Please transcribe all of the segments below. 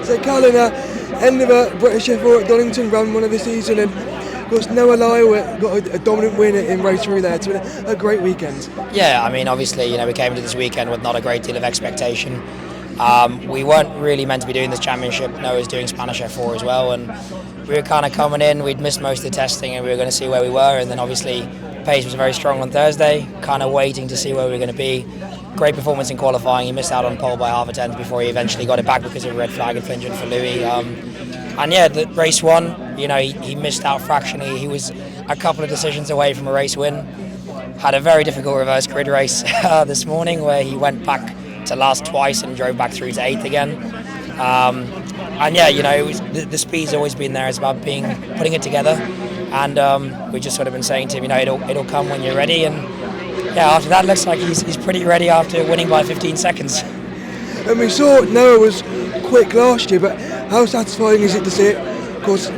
So Callan, end of a British F4 at Donington, round one of the season, and of course Noah Lyle got a dominant win in race 3 there. It's been a great weekend. Yeah, I mean, obviously, we came into this weekend with not a great deal of expectation. We weren't really meant to be doing this championship. Noah's doing Spanish F4 as well, and we were kind of coming in. We'd missed most of the testing, and we were going to see where we were. And then obviously, pace was very strong on Thursday. Kind of waiting to see where we were going to be. Great performance in qualifying. He missed out on pole by half a tenth before he eventually got it back because of a red flag infringement for Louis. And yeah, the race 1, he missed out fractionally. He was a couple of decisions away from a race win. Had a very difficult reverse grid race this morning where he went back to last twice and drove back through to 8th again. And yeah, the speed's always been there. It's about putting it together. And we just sort of been saying to him, it'll come when you're ready. And yeah, after that, looks like he's pretty ready after winning by 15 seconds. And we saw Noah was quick last year, but how satisfying is it to see it, of course,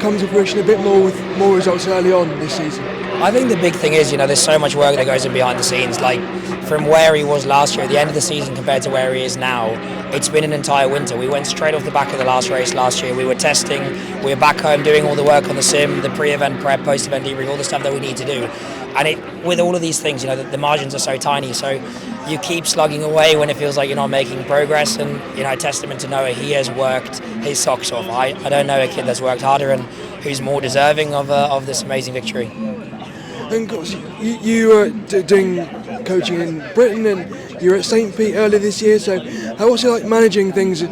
come to fruition a bit more with more results early on this season? I think the big thing is, there's so much work that goes in behind the scenes. Like, from where he was last year, at the end of the season compared to where he is now, it's been an entire winter. We went straight off the back of the last race last year. We were testing, we were back home doing all the work on the sim, the pre-event prep, post-event debrief, all the stuff that we need to do. And with all of these things, the margins are so tiny, so you keep slugging away when it feels like you're not making progress. And a testament to Noah, he has worked his socks off. I don't know a kid that's worked harder and who's more deserving of this amazing victory. And of course, you were doing coaching in Britain, and you were at St. Pete earlier this year. So what's it like managing things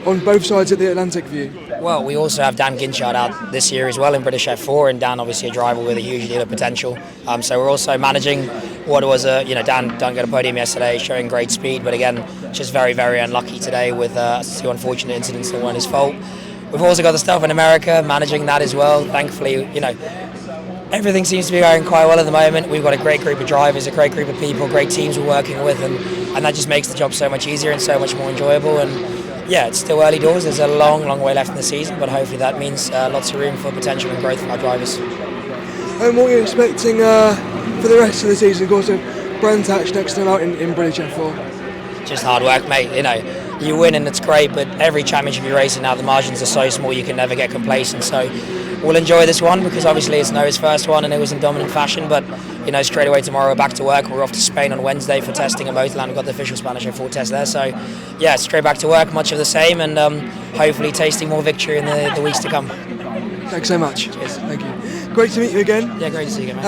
on both sides of the Atlantic for you? Well, we also have Dan Ginchard out this year as well in British F4, and Dan obviously a driver with a huge deal of potential. So we're also managing what was Dan got a podium yesterday, showing great speed, but again, just very, very unlucky today with 2 unfortunate incidents that weren't his fault. We've also got the stuff in America, managing that as well. Thankfully, everything seems to be going quite well at the moment. We've got a great group of drivers, a great group of people, great teams we're working with, and that just makes the job so much easier and so much more enjoyable. And yeah, it's still early doors. There's a long, long way left in the season, but hopefully that means lots of room for potential and growth for our drivers. And what are you expecting for the rest of the season? Of course, Brands Hatch next time out in British F4. Just hard work, mate. You win and it's great, but every championship you're racing now, the margins are so small you can never get complacent. So we'll enjoy this one because obviously it's Noah's first one and it was in dominant fashion. But straight away tomorrow we're back to work. We're off to Spain on Wednesday for testing at Motorland. We've got the official Spanish F4 test there. So yeah, straight back to work, much of the same, and hopefully tasting more victory in the weeks to come. Thanks so much. Cheers. Thank you. Great to meet you again. Yeah, great to see you again, mate.